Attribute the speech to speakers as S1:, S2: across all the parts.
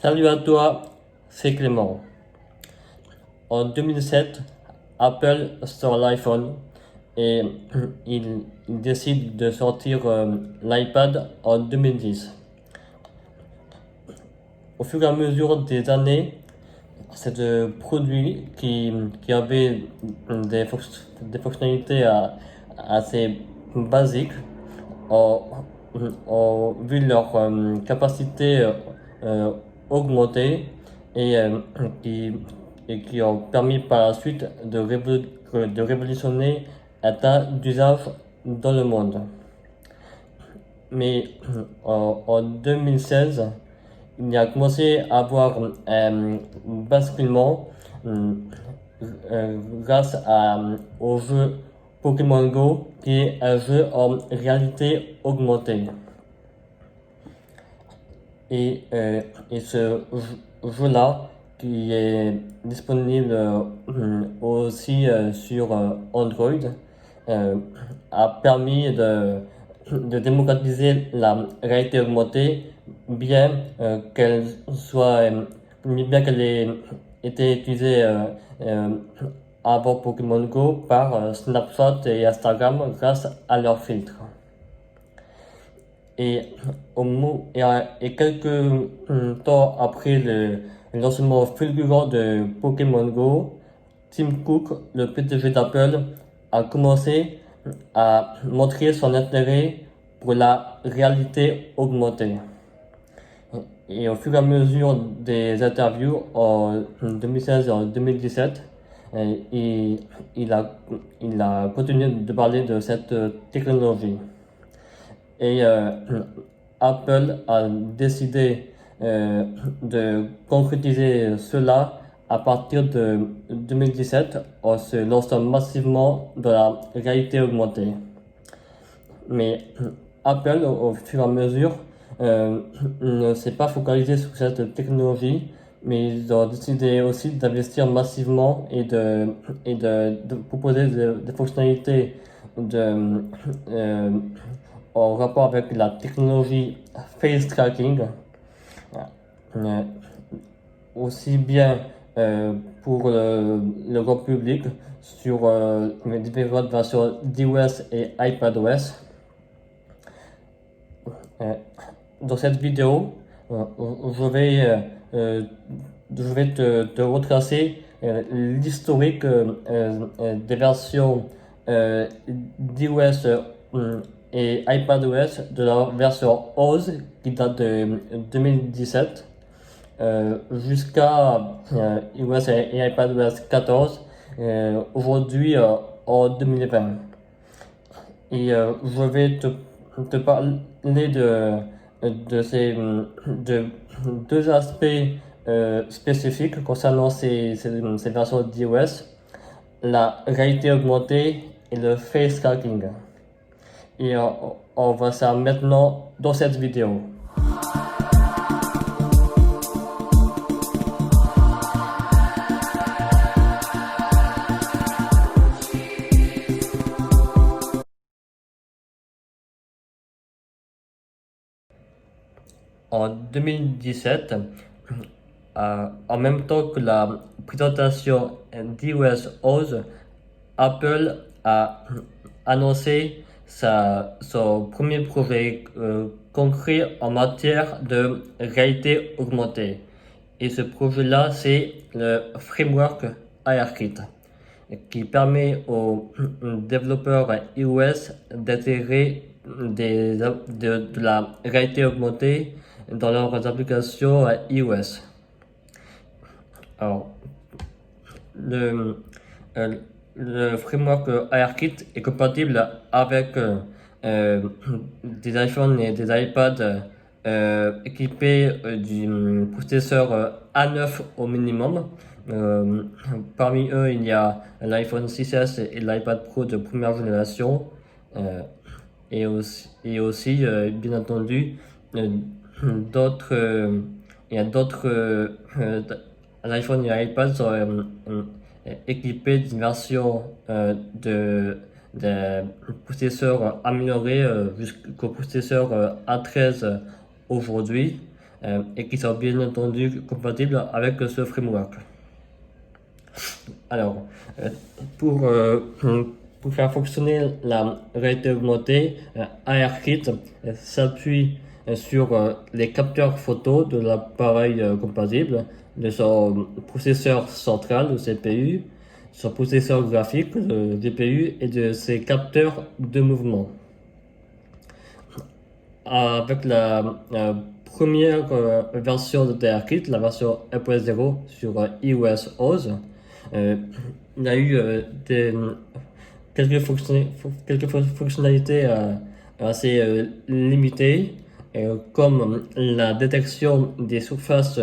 S1: Salut à toi, c'est Clément. En 2007, Apple sort l'iPhone et il décide de sortir l'iPad en 2010. Au fur et à mesure des années, ce produit qui avait des fonctionnalités assez basiques ont, ont vu leur capacité augmenter et, qui, et qui ont permis par la suite de révolutionner un tas d'usages dans le monde. Mais en 2016, il a commencé à avoir un basculement grâce au jeu Pokémon Go, qui est un jeu en réalité augmentée. Et ce jeu-là, qui est disponible aussi sur Android, a permis de démocratiser la réalité augmentée, bien qu'elle soit, bien qu'elle ait été utilisée avant Pokémon Go par Snapchat et Instagram grâce à leurs filtres. Et, et quelques temps après le lancement fulgurant de Pokémon Go, Tim Cook, le PDG d'Apple, a commencé à montrer son intérêt pour la réalité augmentée. Et au fur et à mesure des interviews en 2016 et en 2017, il a continué de parler de cette technologie. Et Apple a décidé de concrétiser cela à partir de 2017 en se lançant massivement dans la réalité augmentée. Mais Apple, au fur et à mesure, ne s'est pas focalisé sur cette technologie, mais ils ont décidé aussi d'investir massivement et de proposer des fonctionnalités en rapport avec la technologie face tracking, aussi bien pour le grand public sur les différentes versions d'iOS et iPadOS. Dans cette vidéo, je vais te retracer l'historique des versions d'iOS et iPadOS de la version 11 qui date de 2017 jusqu'à iOS et iPadOS 14 aujourd'hui en 2020. Et je vais te parler de deux aspects spécifiques concernant ces versions d'iOS, la réalité augmentée et le face tracking. Et on va ça maintenant dans cette vidéo. En 2017, en même temps que la présentation d'iOS 11, Apple a annoncé son premier projet concret en matière de réalité augmentée. Et ce projet-là, c'est le framework ARKit, qui permet aux développeurs iOS d'intégrer de la réalité augmentée dans leurs applications iOS. Alors, le framework ARKit est compatible avec des iPhones et des iPads équipés du processeur A9 au minimum. Parmi eux, il y a l'iPhone 6S et l'iPad Pro de première génération. Et aussi bien entendu, il y a d'autres l'iPhone et l'iPad sont équipés d'une version de processeur amélioré jusqu'au processeur A13 aujourd'hui, et qui sont bien entendu compatibles avec ce framework. Alors, pour, euh, pour faire fonctionner la réalité augmentée, ARKit s'appuie sur les capteurs photo de l'appareil compatible, de son processeur central, le CPU, son processeur graphique, le GPU, et de ses capteurs de mouvement. Avec la première version de ARKit, la version 1.0 sur iOS 11, il y a eu quelques fonctionnalités assez limitées, comme la détection des surfaces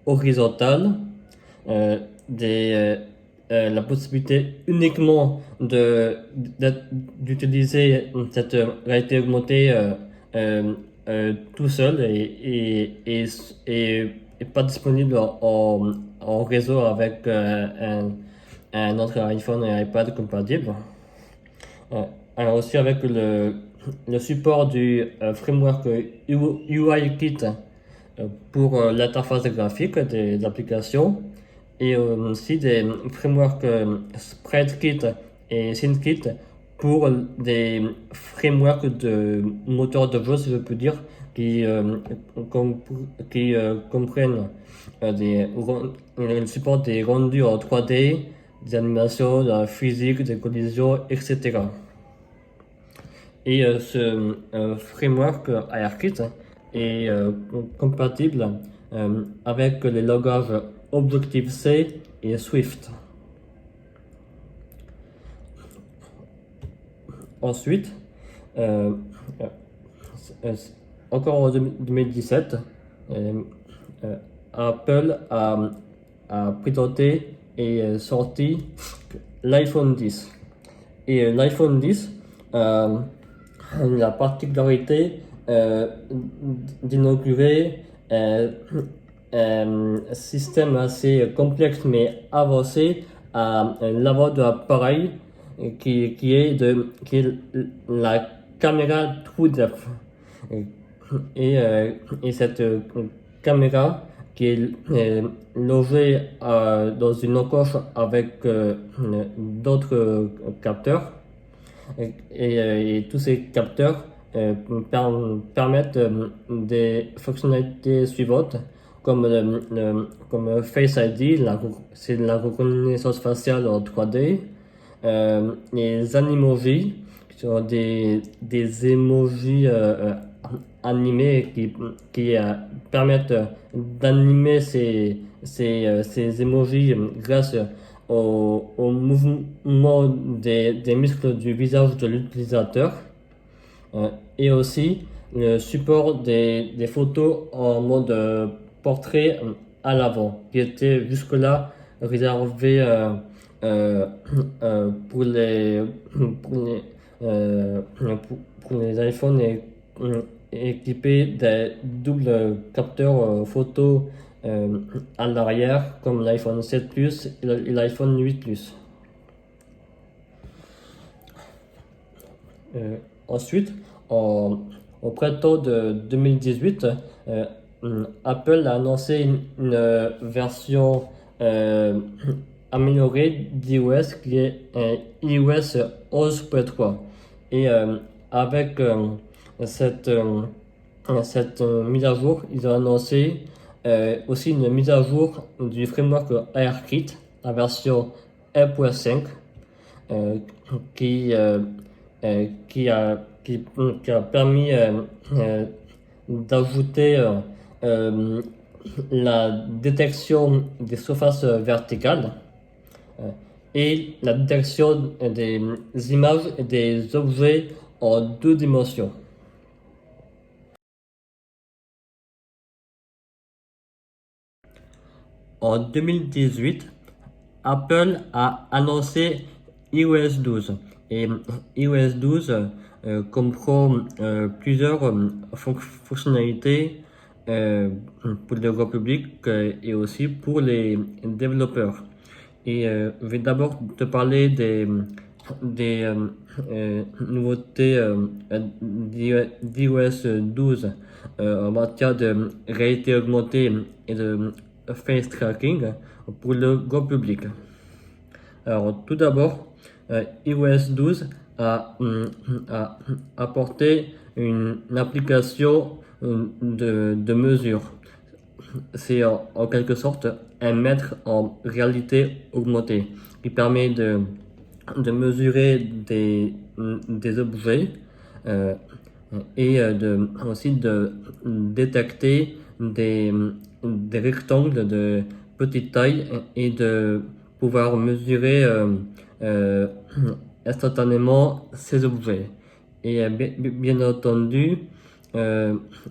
S1: horizontales, la possibilité uniquement d'utiliser cette réalité augmentée tout seul et pas disponible en réseau avec un autre iPhone et iPad compatible. Alors aussi avec le support du framework UIKit pour l'interface graphique des applications et aussi des frameworks SpreadKit et SceneKit pour des frameworks de moteur de jeu, si je peux dire, qui comprennent le support des rendus en 3D, des animations, de la physique, des collisions, etc. Et ce framework ARKit est compatible avec les langages Objective-C et Swift. Ensuite, encore en 2017, Apple a présenté et sorti l'iPhone 10. Et l'iPhone 10 a la particularité d'inaugurer un système assez complexe mais avancé à l'avant de l'appareil qui est la caméra TrueDepth. Et cette caméra qui est logée dans une encoche avec d'autres capteurs et tous ces capteurs permettent des fonctionnalités suivantes comme Face ID, c'est la reconnaissance faciale en 3D, les animojis, qui sont des emojis animés qui permettent d'animer ces emojis grâce au mouvement des muscles du visage de l'utilisateur, et aussi le support des photos en mode portrait à l'avant, qui était jusque-là réservé pour pour les iPhones équipés d'un double capteur photo à l'arrière, comme l'iPhone 7 Plus et l'iPhone 8 Plus. Ensuite, au printemps de 2018, Apple a annoncé une version améliorée d'iOS qui est iOS 11.3. Et avec cette mise à jour, ils ont annoncé aussi une mise à jour du framework ARKit, la version 1.5, qui a permis d'ajouter la détection des surfaces verticales et la détection des images et des objets en 2 dimensions. En 2018, Apple a annoncé iOS 12 et iOS 12 comprend plusieurs fonctionnalités pour le grand public et aussi pour les développeurs. Et je vais d'abord te parler nouveautés d'iOS 12 en matière de réalité augmentée et de face tracking pour le grand public. Alors, tout d'abord, iOS 12 a apporté une application de mesure. C'est en quelque sorte un maître en réalité augmentée qui permet de mesurer des objets et aussi de détecter des rectangles de petite taille et de pouvoir mesurer instantanément ces objets. Et bien entendu,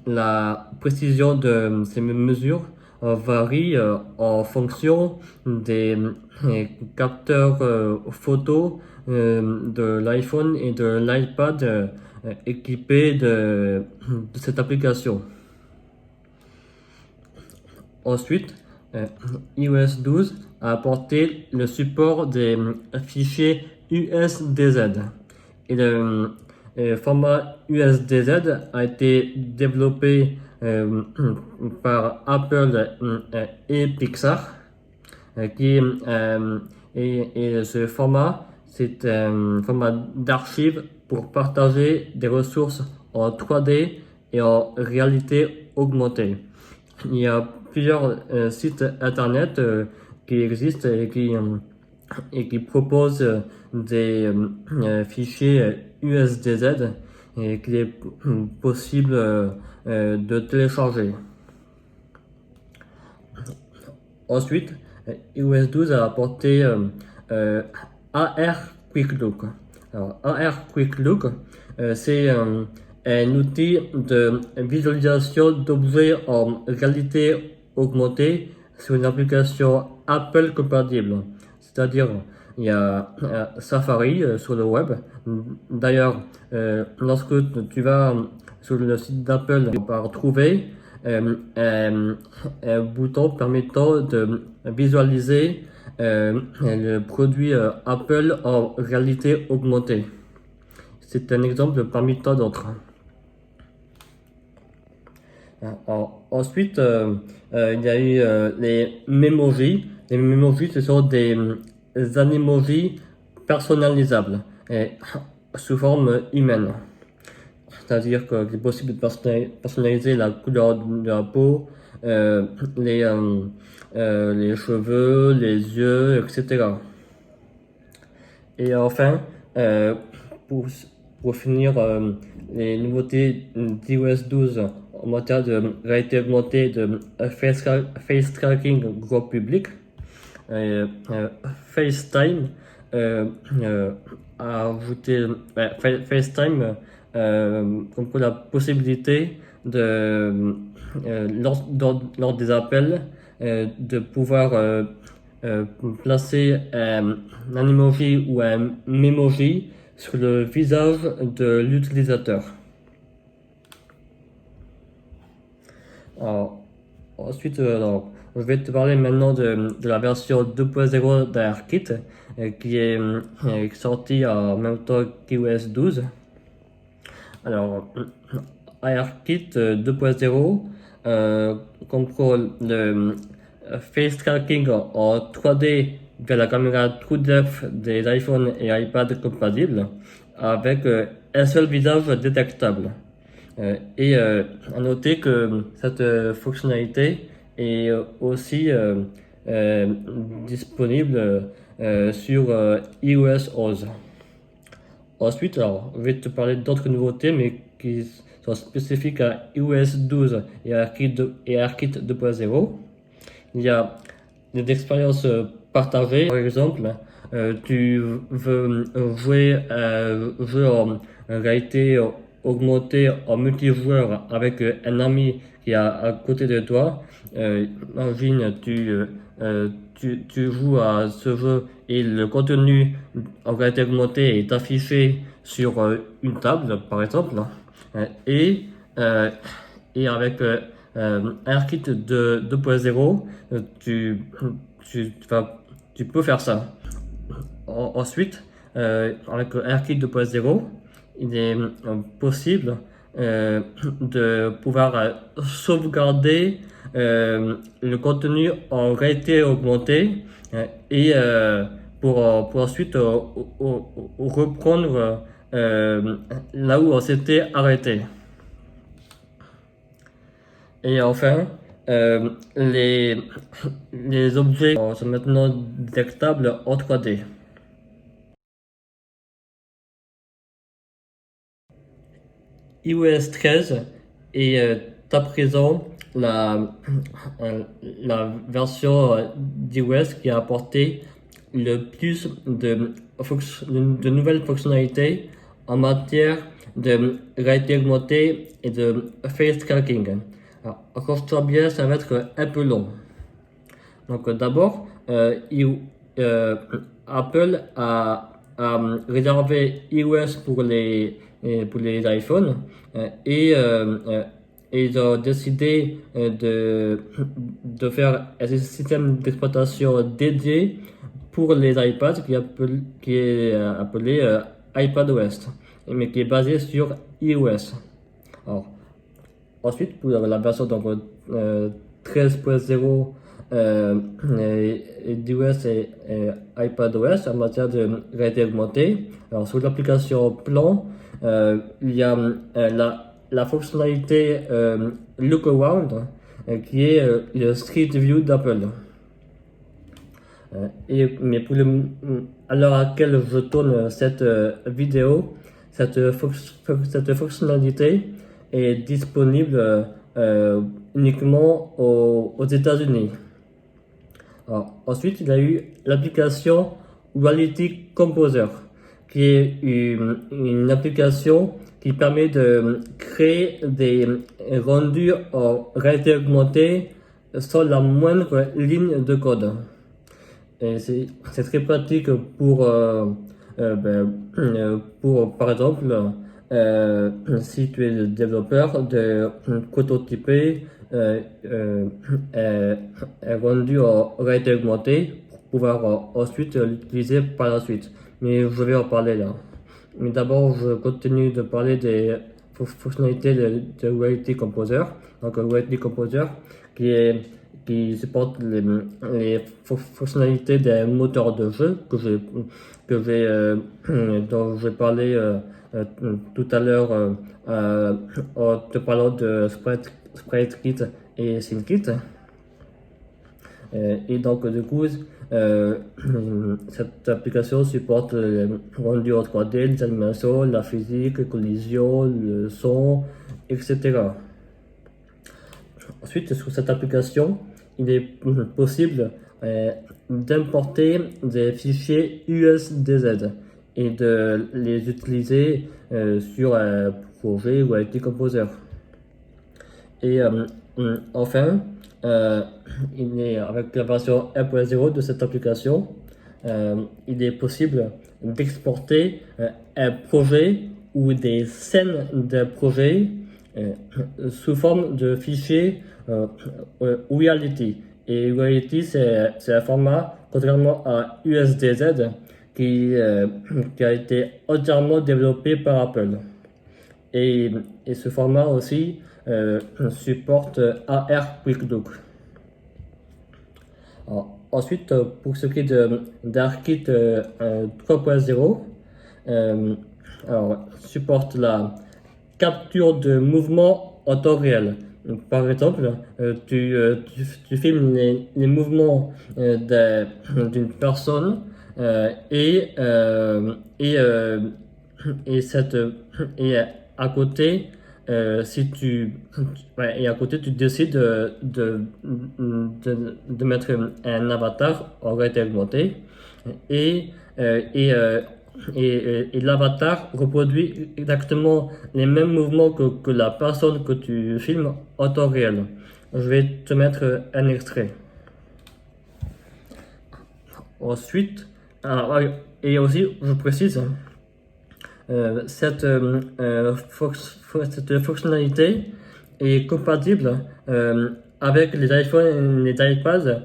S1: la précision de ces mesures varie en fonction des capteurs photo de l'iPhone et de l'iPad équipés de cette application. Ensuite, iOS 12 a apporté le support des fichiers USDZ. Et le format USDZ a été développé par Apple et Pixar. Et ce format, c'est un format d'archive pour partager des ressources en 3D et en réalité augmentée. Il y a plusieurs sites internet qui existent et qui proposent des fichiers USDZ et qu'il est possible de télécharger. Ensuite, iOS 12 a apporté AR Quick Look. Alors, AR Quick Look, c'est un outil de visualisation d'objets en réalité augmentée sur une application Apple compatible. C'est-à-dire, il y a Safari sur le web. D'ailleurs, lorsque tu vas sur le site d'Apple, tu vas retrouver un bouton permettant de visualiser le produit Apple en réalité augmentée. C'est un exemple parmi tant d'autres. Ensuite, il y a eu les Memoji. Les Memoji, ce sont des animojis personnalisables et sous forme humaine. C'est-à-dire qu'il est possible de personnaliser la couleur de la peau, les cheveux, les yeux, etc. Et enfin, pour finir, les nouveautés d'iOS 12 en matière de réalité augmentée, de face tracking grand public, FaceTime a ajouté FaceTime pour la possibilité de lors des appels de pouvoir placer un emoji ou un memoji sur le visage de l'utilisateur. Ensuite, je vais te parler maintenant de la version 2.0 d'ARKit qui est sortie en même temps qu'iOS 12. Alors, ARKit 2.0 comprend le face tracking en 3D via la caméra TrueDepth des iPhone et iPad compatibles avec un seul visage détectable. Et à noter que cette fonctionnalité est aussi disponible sur iOS 11. Ensuite, alors, je vais te parler d'autres nouveautés, mais qui sont spécifiques à iOS 12 et à ARKit 2.0. Il y a des expériences partagées. Par exemple, tu veux jouer un jeu en réalité augmentée en multijoueur avec un ami qui est à côté de toi. Imagine, tu joues à ce jeu et le contenu en réalité augmentée est affiché sur une table, par exemple. Et avec ARKit 2.0, tu peux faire ça. Ensuite, avec AirKit 2.0, il est possible de pouvoir sauvegarder le contenu en réalité augmentée et pour ensuite reprendre là où on s'était arrêté. Et enfin, les objets sont maintenant détectables en 3D. iOS 13 est à présent la version d'iOS qui a apporté le plus de nouvelles fonctionnalités en matière de réalité augmentée et de face tracking. Alors, accroche-toi bien, ça va être un peu long. Donc d'abord, Apple a réservé iOS pour les iPhones et ils ont décidé de faire un système d'exploitation dédié pour les iPads qui est appelé iPadOS, mais qui est basé sur iOS. Alors, ensuite, pour la version 13.0 d'iOS et iPadOS en matière de réalité augmentée, alors sur l'application Plan, il y a la fonctionnalité Look Around qui est le Street View d'Apple. Mais à l'heure à laquelle je tourne cette vidéo, cette fonctionnalité est disponible uniquement aux États-Unis. Ensuite, il y a eu l'application Reality Composer, qui est une application qui permet de créer des rendus en réalité augmentée sans la moindre ligne de code. Et c'est très pratique pour par exemple, si tu es développeur, de prototyper un rendu en réalité augmentée pour pouvoir ensuite l'utiliser par la suite. Mais je vais en parler là. Mais d'abord, je continue de parler des fonctionnalités de Reality Composer. Donc, Reality Composer qui supporte les fonctionnalités des moteurs de jeu dont j'ai parlé tout à l'heure en te parlant de SpriteKit et SceneKit. Et donc du coup, cette application supporte le rendu en 3D, les animations, la physique, les collisions, le son, etc. Ensuite, sur cette application, il est possible d'importer des fichiers USDZ et de les utiliser sur un projet Reality Composer. Et enfin, avec la version 1.0 de cette application, il est possible d'exporter un projet ou des scènes d'un projet sous forme de fichier Reality. Et Reality, c'est un format, contrairement à USDZ, qui a été entièrement développé par Apple. Et ce format aussi supporte AR QuickLook. Ensuite, pour ce qui est d'ARKit 3.0, supporte la capture de mouvements en temps réel. Par exemple, tu filmes les mouvements d'une personne et à côté, et à côté tu décides de mettre un avatar en réalité augmentée et l'avatar reproduit exactement les mêmes mouvements que la personne que tu filmes en temps réel. Je vais te mettre un extrait. Ensuite, et aussi je précise, cette fonctionnalité est compatible avec les iPhones et les iPads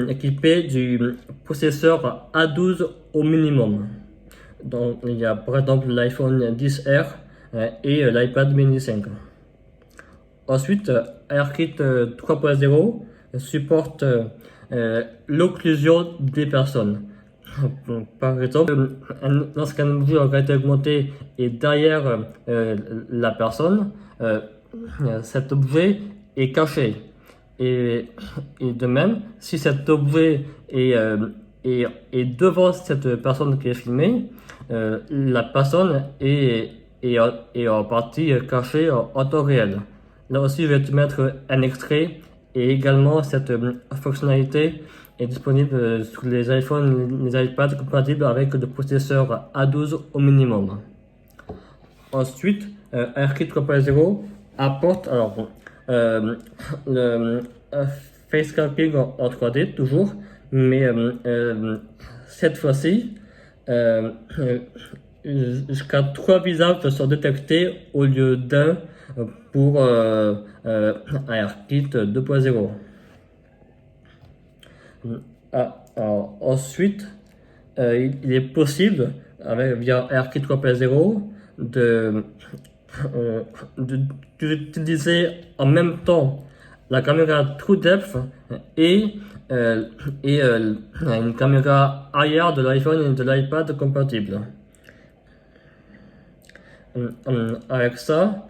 S1: équipés du processeur A12 au minimum. Donc, il y a par exemple l'iPhone XR et l'iPad mini 5. Ensuite, ARKit 3.0 supporte l'occlusion des personnes. Par exemple, lorsqu'un objet en réalité augmentée est derrière la personne, cet objet est caché. Et de même, si cet objet est devant cette personne qui est filmée, la personne est en partie cachée en temps réel. Là aussi, je vais te mettre un extrait et également cette fonctionnalité est disponible sur les iPhones, les iPads compatibles avec le processeur A12 au minimum. Ensuite, ARKit 3.0 apporte le face scalping en 3D toujours, mais cette fois-ci, jusqu'à 3 visages sont détectés au lieu d'un pour ARKit 2.0. Ensuite, il est possible, via ARKit 3.0, d'utiliser en même temps la caméra TrueDepth et une caméra arrière de l'iPhone et de l'iPad compatible. Avec ça,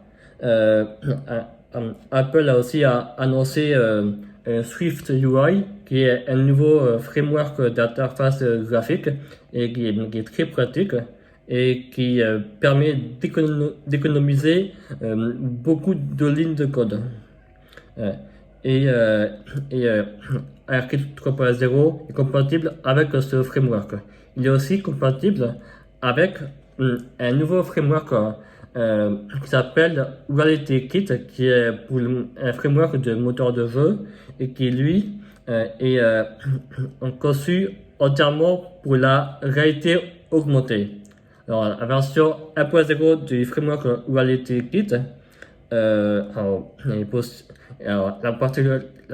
S1: Apple a aussi annoncé Swift UI, qui est un nouveau framework d'interface graphique et qui est très pratique et qui permet d'économiser beaucoup de lignes de code. ARKit 3.0 est compatible avec ce framework. Il est aussi compatible avec un nouveau framework qui s'appelle Reality Kit, qui est pour un framework de moteur de jeu et qui lui est conçu entièrement pour la réalité augmentée. Alors, la version 1.0 du framework Reality Kit, la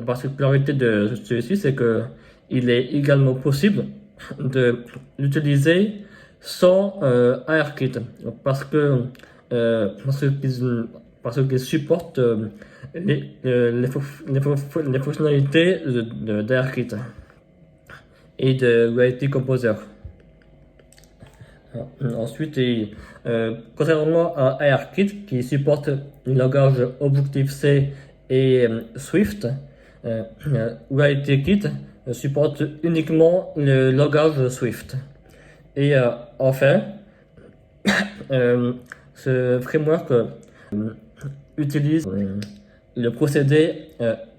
S1: particularité de celui-ci, c'est que il est également possible de l'utiliser sans ARKit, parce qu'il supporte les fonctionnalités d'ARKit et de Reality Composer. Ensuite, contrairement à ARKit qui supporte le langage Objective-C et Swift, Reality Kit supporte uniquement le langage Swift. Et enfin, ce framework utilise le procédé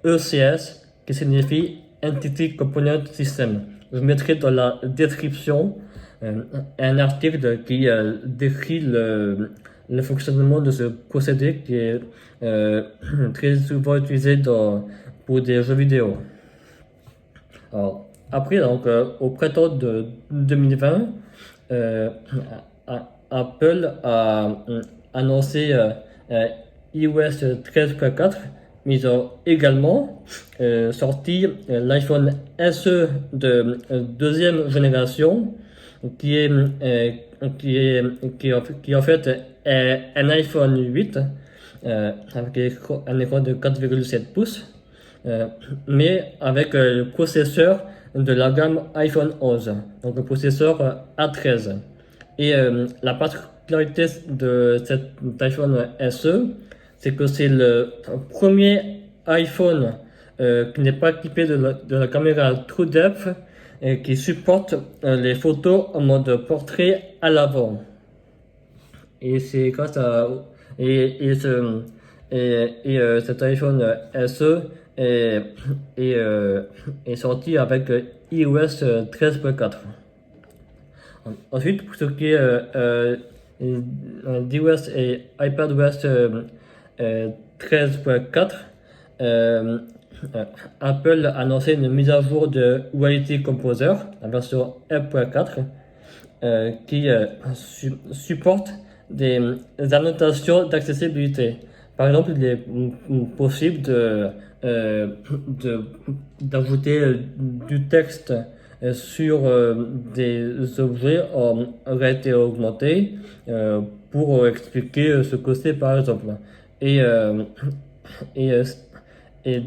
S1: ECS qui signifie Entity Component System. Je mettrai dans la description un article qui décrit le fonctionnement de ce procédé qui est très souvent utilisé pour des jeux vidéo. Alors, après, donc, au printemps de 2020, Apple a annoncé iOS 13.4, mais ils ont également sorti l'iPhone SE de deuxième génération, qui en fait est un iPhone 8 avec un écran de 4,7 pouces, mais avec le processeur de la gamme iPhone 11, donc le processeur A13. Et la particularité de cet iPhone SE, c'est que c'est le premier iPhone qui n'est pas équipé de la caméra TrueDepth et qui supporte les photos en mode portrait à l'avant. Et c'est grâce à cet iPhone SE est sorti avec iOS 13.4. Ensuite, pour ce qui est d'iOS et iPadOS 13.4, Apple a annoncé une mise à jour de Reality Composer, la version 1.4, qui supporte des annotations d'accessibilité. Par exemple, il est possible d'ajouter du texte sur des objets en réalité augmentée pour expliquer ce que c'est par exemple. Et, euh, et, euh, et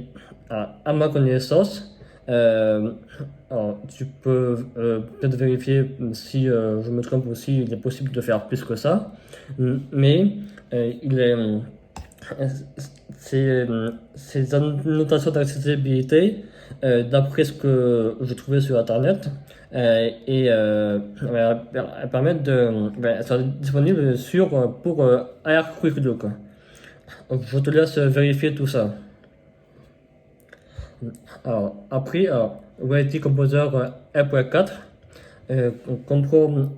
S1: à ma connaissance, alors, tu peux peut-être vérifier si je me trompe ou si il est possible de faire plus que ça, mais il est ces annotations d'accessibilité, d'après ce que j'ai trouvé sur Internet, elles permettent elles sont disponibles pour Air QuickLook. Donc, je te laisse vérifier tout ça. Alors, après, Reality Composer 1.4 comprend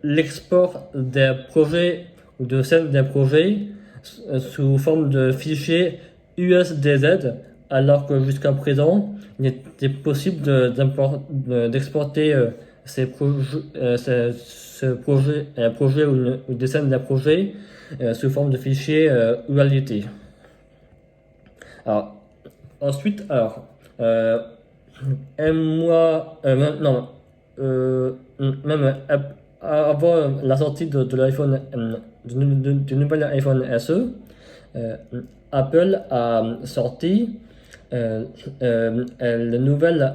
S1: l'export des projets ou de scènes des projets sous forme de fichiers USDZ, alors que jusqu'à présent, il était possible d'exporter projet ou des scènes d'un projet sous forme de fichiers UALT. Alors, ensuite, euh, un mois, non, même avant la sortie de l'iPhone, du nouvel iPhone SE, Apple a sorti le nouvel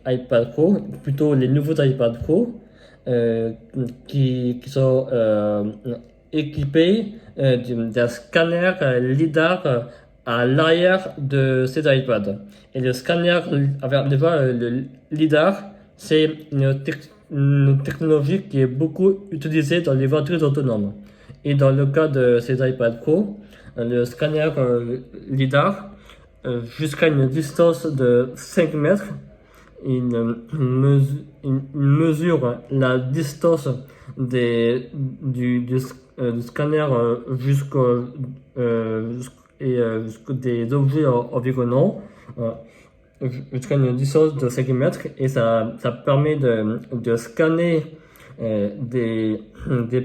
S1: iPad Pro, plutôt les nouveaux iPad Pro, qui sont équipés d'un scanner LiDAR à l'arrière de ces iPads. Et le scanner, déjà, le LiDAR, c'est une technologie qui est beaucoup utilisée dans les voitures autonomes. Et dans le cas de ces iPad Pro, le scanner LiDAR, jusqu'à une distance de 5 mètres, il mesure la distance du scanner des objets environnants jusqu'à une distance de 5 mètres, et ça permet de scanner des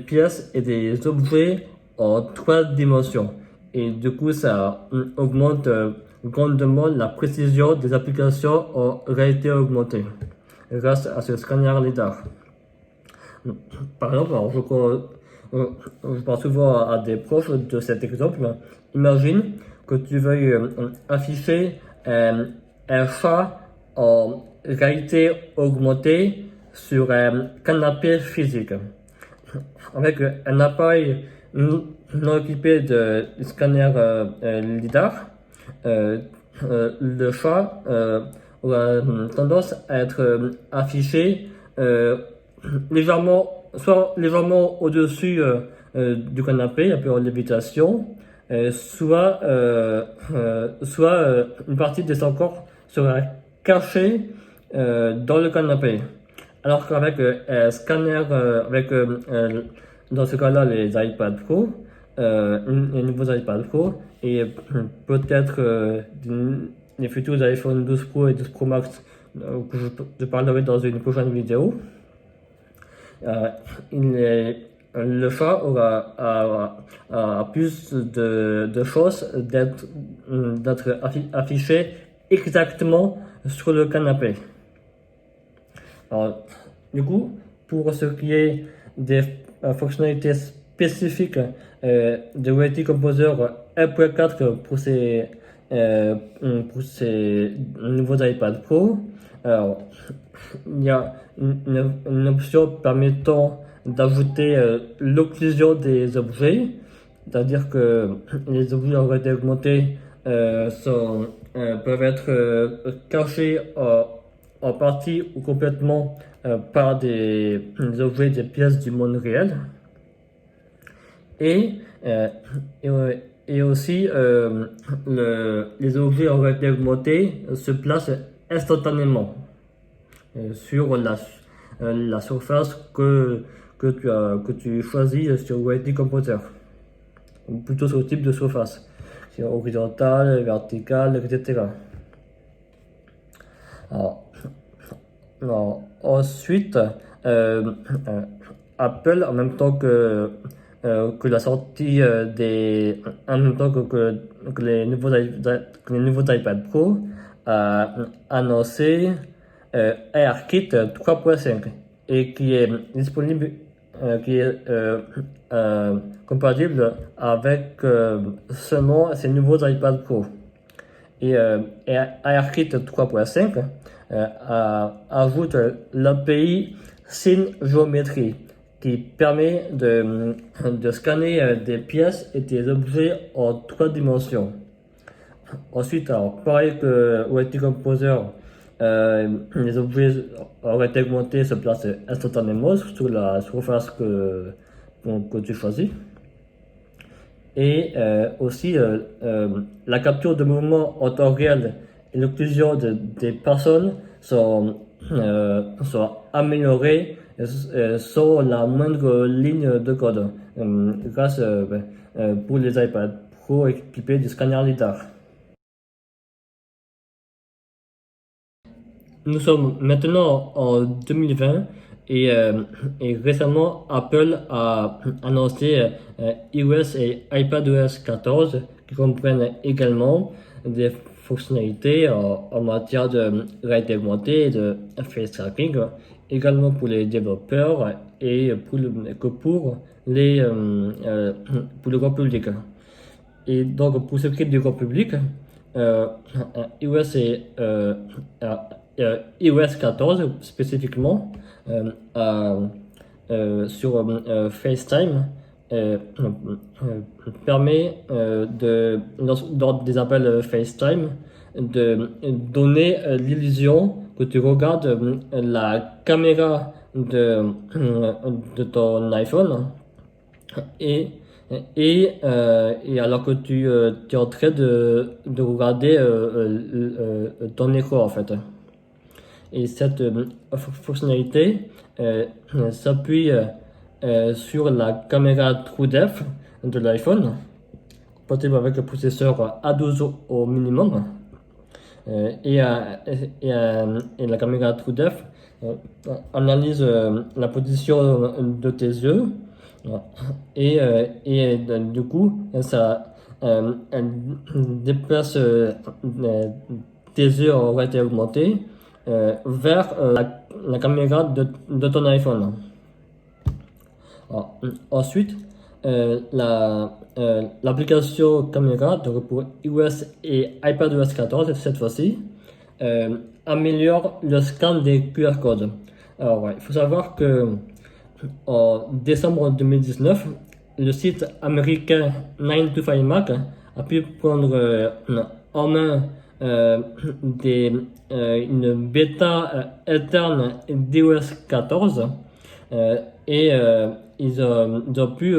S1: pièces et des objets en 3 dimensions. Et du coup, ça augmente grandement la précision des applications en réalité augmentée grâce à ce scanner LiDAR. Par exemple, je parle souvent à des profs de cet exemple. Imagine que tu veuilles afficher un chat en réalité augmentée sur un canapé physique. Avec un appareil non équipé de scanner LiDAR, le chat aura tendance à être affiché soit légèrement au-dessus du canapé, un peu en lévitation, soit une partie de son corps sera cachée dans le canapé. Alors qu'avec un scanner, dans ce cas-là, les iPad Pro, les nouveaux iPad Pro, et peut-être les futurs iPhone 12 Pro et 12 Pro Max, que je parlerai dans une prochaine vidéo, le chat aura plus de chances d'être affiché exactement sur le canapé. Alors, du coup, pour ce qui est des fonctionnalités spécifiques de Reality Composer 1.4 pour ces nouveaux iPad Pro, alors, il y a une option permettant d'ajouter l'occlusion des objets, c'est-à-dire que les objets en réalité augmentée peuvent être cachés en partie ou complètement par des objets, des pièces du monde réel. Et aussi, les objets en réalité augmentée se placent instantanément sur la surface que tu choisis sur Reality Composer, ou plutôt sur le type de surface, c'est horizontale, verticale, etc. Alors, ensuite, Apple, en même temps que la sortie en même temps que les nouveaux iPad Pro, a annoncé ARKit 3.5 et qui est disponible, qui est compatible avec seulement ces nouveaux iPad Pro. Et ARKit 3.5 ajoute l'API SceneGeometry qui permet de scanner des pièces et des objets en 3 dimensions. Ensuite, alors, pareil que OIT Composer, les objets auraient été augmentés se placent instantanément sur la surface que tu choisis. Et aussi, la capture de mouvement en temps réel et l'occlusion des personnes sont améliorées sans la moindre ligne de code, grâce pour les iPad Pro équipés du scanner LiDAR. Nous sommes maintenant en 2020 et récemment Apple a annoncé iOS et iPadOS 14 qui comprennent également des fonctionnalités en matière de réalité augmentée et de face tracking, également pour les développeurs et pour le grand public. Et donc pour ce qui est du grand public, iOS et iOS 14 spécifiquement sur FaceTime permet lors des appels FaceTime de donner l'illusion que tu regardes la caméra de ton iPhone et alors que tu es en train de regarder ton écran en fait. Et cette fonctionnalité s'appuie sur la caméra TrueDepth de l'iPhone, compatible avec le processeur A12 au minimum. Et la caméra TrueDepth analyse la position de tes yeux et du coup ça déplace tes yeux en réalité augmentée vers la caméra de ton iPhone. Alors, ensuite, l'application caméra donc pour iOS et iPadOS 14 cette fois-ci améliore le scan des QR codes. Alors, il faut savoir que en décembre 2019, le site américain 9to5Mac a pu prendre en main une bêta interne d'iOS 14 et ils ont pu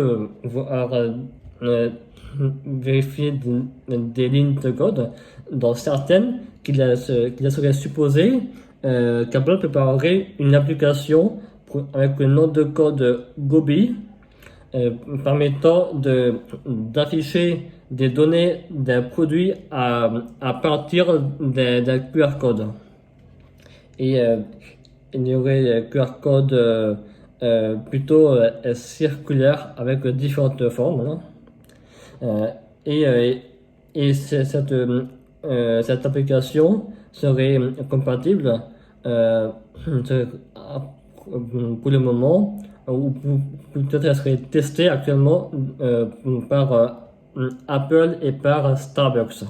S1: vérifier des lignes de code dans certaines qu'il serait supposé qu'Apple préparerait une application avec le nom de code Gobi permettant d'afficher des données d'un produit à partir d'un QR code. Et il y aurait un QR code plutôt circulaire avec différentes formes. Et cette application serait compatible pour le moment, ou peut-être elle serait testée actuellement par Apple et par Starbucks.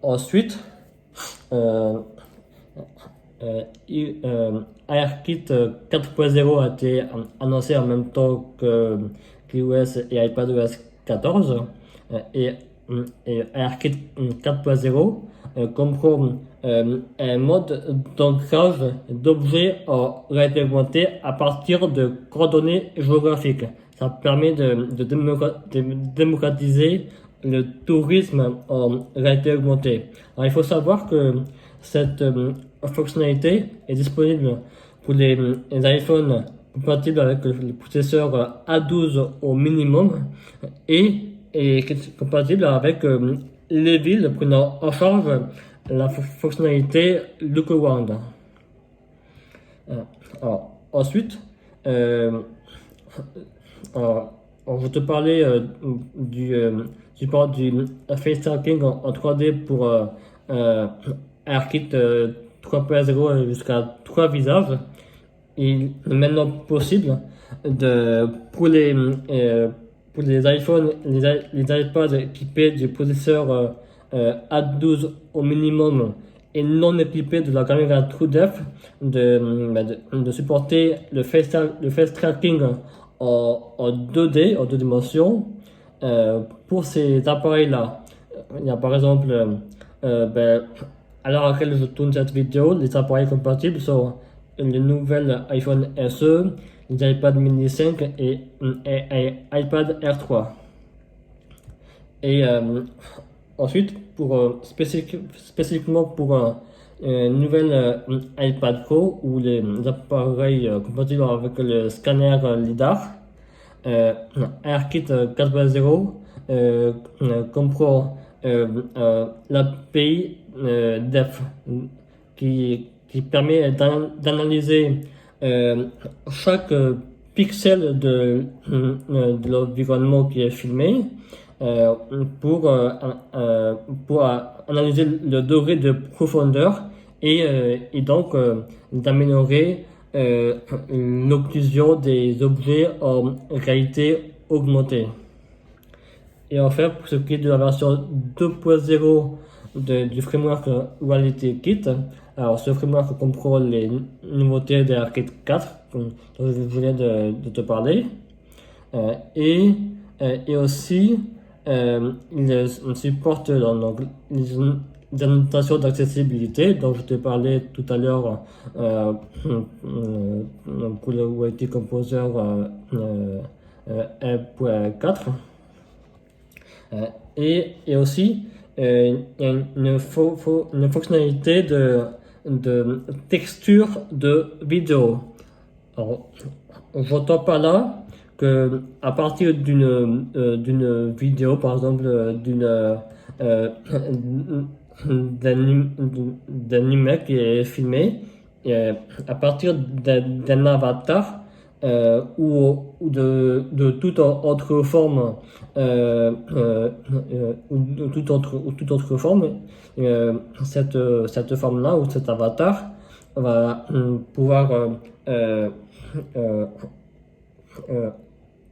S1: Ensuite, ARKit 4.0 a été annoncé en même temps qu'iOS et iPadOS 14 et ARKit 4.0 comprend un mode d'ancrage d'objets en réalité augmentée à partir de coordonnées géographiques. Ça permet de démocratiser le tourisme en réalité augmentée. Alors, il faut savoir que cette fonctionnalité est disponible pour les iPhones compatibles avec le processeur A12 au minimum et est compatible avec les villes prenant en charge la fonctionnalité Look Around. Alors, ensuite, je vais te parler du support du face tracking en 3D pour AirKit 3.0 jusqu'à 3 visages. Il est maintenant possible pour les iPhones, les iPads équipés du processeur A12 au minimum et non équipés de la caméra TrueDepth de supporter le face tracking en 2D, en 2 dimensions. Pour ces appareils-là, il y a par exemple, à l'heure à laquelle je tourne cette vidéo, les appareils compatibles sont les nouvelles iPhone SE, les iPad mini 5 et iPad Air 3. Et ensuite, spécifiquement pour un nouvel iPad Pro ou les appareils compatibles avec le scanner LiDAR, AirKit 4.0 comprend l'API DEF qui permet d'analyser chaque pixel de l'environnement qui est filmé pour analyser le degré de profondeur et donc d'améliorer l'occlusion des objets en réalité augmentée. Et enfin, pour ce qui est de la version 2.0 du framework Reality Kit, alors ce framework comprend les nouveautés de AirKit 4 dont je venais de te parler et aussi il supporte donc, les annotations d'accessibilité dont je te parlais tout à l'heure pour le Reality Composer 1.4 et aussi il y a une fonctionnalité de texture de vidéo. Alors, j'entends par là que à partir d'une vidéo, par exemple d'un immeuble qui est filmé, à partir d'un avatar ou de toute autre forme ou toute autre forme, cette forme-là ou cet avatar va pouvoir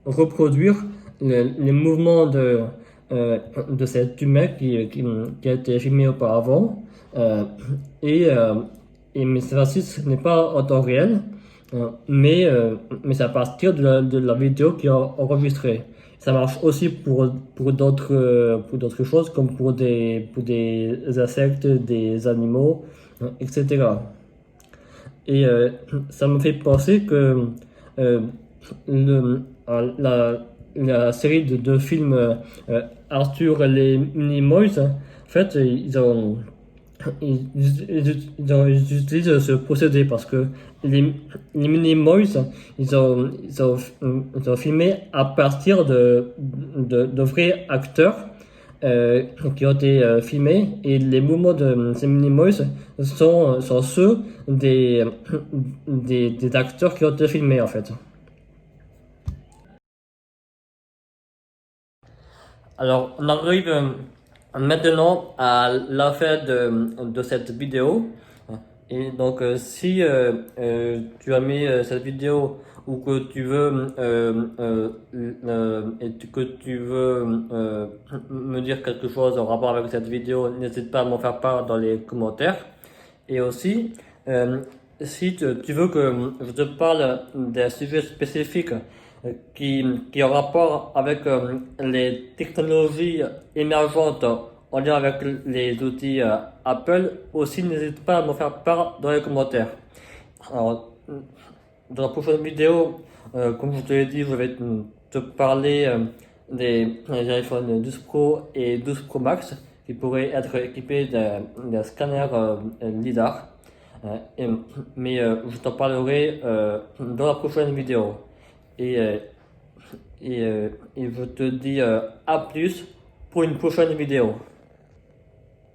S1: reproduire les mouvements de cet humain qui a été filmé auparavant mais ceci ce n'est pas en temps réel mais c'est à partir de la vidéo qui est enregistrée. Ça marche aussi pour d'autres choses comme pour des insectes, des animaux, etc. Et ça me fait penser que la série de films Arthur et les Minimoys, en fait, ils utilisent ce procédé parce que les Minimoys, ils ont filmé à partir de vrais acteurs qui ont été filmés et les mouvements de ces Minimoys sont ceux des acteurs qui ont été filmés en fait. Alors, on arrive maintenant à la fin de cette vidéo. Et donc, si tu as aimé cette vidéo ou que tu veux me dire quelque chose en rapport avec cette vidéo, n'hésite pas à m'en faire part dans les commentaires. Et aussi, si tu veux que je te parle d'un sujet spécifique qui est en rapport avec les technologies émergentes en lien avec les outils Apple, aussi n'hésite pas à me faire part dans les commentaires. Alors, dans la prochaine vidéo, comme je te l'ai dit, je vais te parler des iPhone 12 Pro et 12 Pro Max qui pourraient être équipés d'un scanner LiDAR. Mais je t'en parlerai dans la prochaine vidéo. Et je te dis à plus pour une prochaine vidéo.